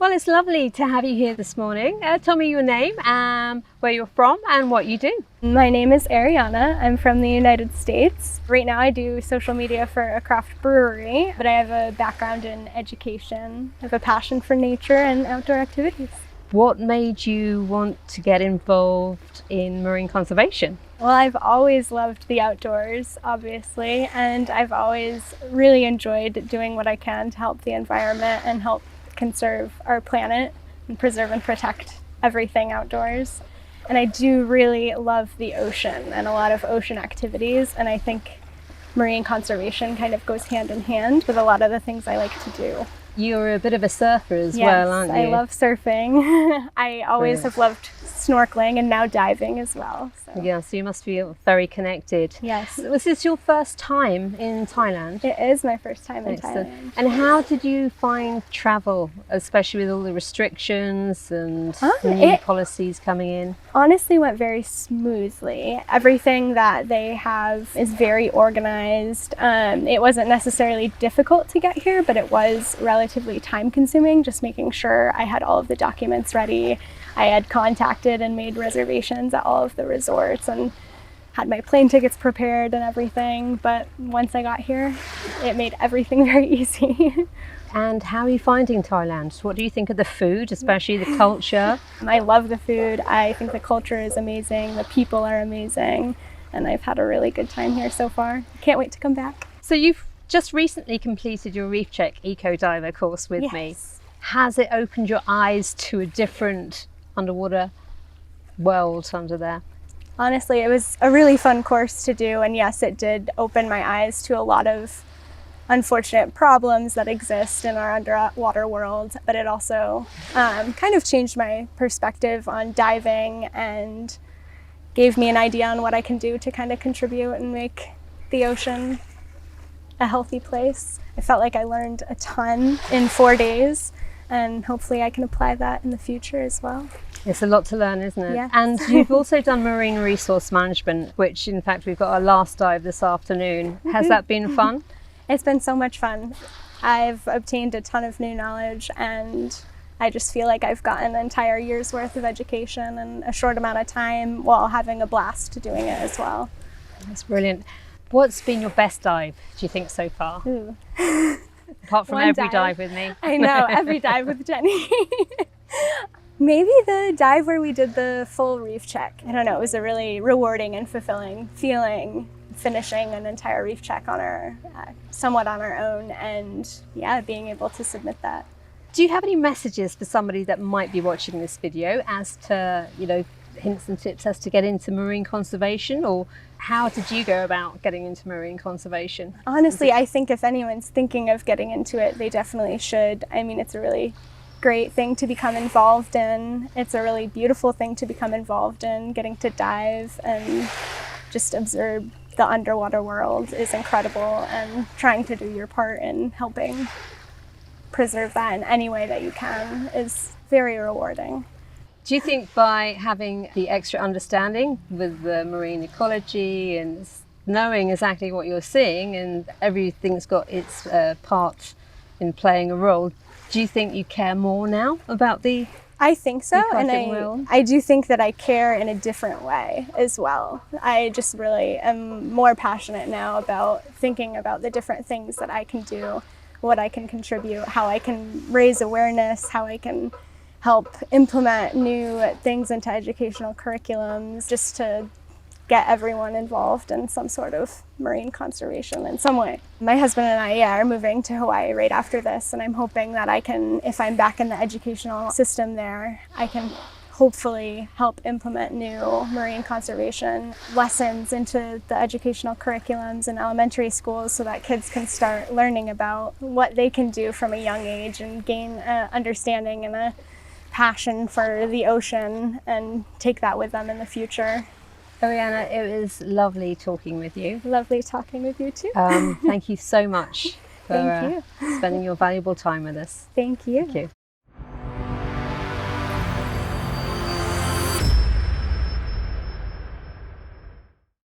Well, it's lovely to have you here this morning. Tell me your name, where you're from and what you do. My name is Aerianna. I'm from the United States. Right now I do social media for a craft brewery, but I have a background in education. I have a passion for nature and outdoor activities. What made you want to get involved in marine conservation? Well, I've always loved the outdoors, obviously, and I've always really enjoyed doing what I can to help the environment and help conserve our planet and preserve and protect everything outdoors. And I do really love the ocean and a lot of ocean activities, and I think marine conservation kind of goes hand in hand with a lot of the things I like to do. You're a bit of a surfer as well, aren't you? I love surfing. I always have loved snorkeling and now diving as well. So. Yeah, so you must feel very connected. Yes. Was this your first time in Thailand? It is my first time in Thailand. And how did you find travel, especially with all the restrictions and new policies coming in? Honestly, went very smoothly. Everything that they have is very organized. It wasn't necessarily difficult to get here, but it was relatively time consuming, just making sure I had all of the documents ready. I had contacted and made reservations at all of the resorts and had my plane tickets prepared and everything. But once I got here, it made everything very easy. And how are you finding Thailand? What do you think of the food, especially the culture? I love the food. I think the culture is amazing. The people are amazing. And I've had a really good time here so far. Can't wait to come back. So you've just recently completed your Reef Check Eco Diver course with me. Has it opened your eyes to a different underwater world under there? Honestly, it was a really fun course to do, and yes, it did open my eyes to a lot of unfortunate problems that exist in our underwater world, but it also kind of changed my perspective on diving and gave me an idea on what I can do to kind of contribute and make the ocean a healthy place. I felt like I learned a ton in 4 days, and hopefully I can apply that in the future as well. It's a lot to learn, isn't it? Yes. And you've also done marine resource management, which in fact we've got our last dive this afternoon. Has that been fun? It's been so much fun. I've obtained a ton of new knowledge, and I just feel like I've gotten an entire year's worth of education in a short amount of time while having a blast doing it as well. That's brilliant. What's been your best dive, do you think, so far? Apart from every dive with me. I know, every dive with Jenny. Maybe the dive where we did the full reef check. I don't know, it was a really rewarding and fulfilling feeling, finishing an entire reef check on our, somewhat on our own, and yeah, being able to submit that. Do you have any messages for somebody that might be watching this video as to, hints and tips as to get into marine conservation, or how did you go about getting into marine conservation? Honestly, I think if anyone's thinking of getting into it, they definitely should. I mean, it's a really great thing to become involved in. It's a really beautiful thing to become involved in. Getting to dive and just observe the underwater world is incredible, and trying to do your part in helping preserve that in any way that you can is very rewarding. Do you think by having the extra understanding with the marine ecology and knowing exactly what you're seeing and everything's got its part in playing a role, do you think you care more now about the I think so, and I do think that I care in a different way as well. I just really am more passionate now about thinking about the different things that I can do, what I can contribute, how I can raise awareness, how I can help implement new things into educational curriculums, just to get everyone involved in some sort of marine conservation in some way. My husband and I are moving to Hawaii right after this, and I'm hoping that I can, if I'm back in the educational system there, I can hopefully help implement new marine conservation lessons into the educational curriculums in elementary schools so that kids can start learning about what they can do from a young age and gain understanding and a passion for the ocean and take that with them in the future. Aerianna, it was lovely talking with you. Lovely talking with you too. Thank you so much for Thank you. spending your valuable time with us. Thank you. Thank you.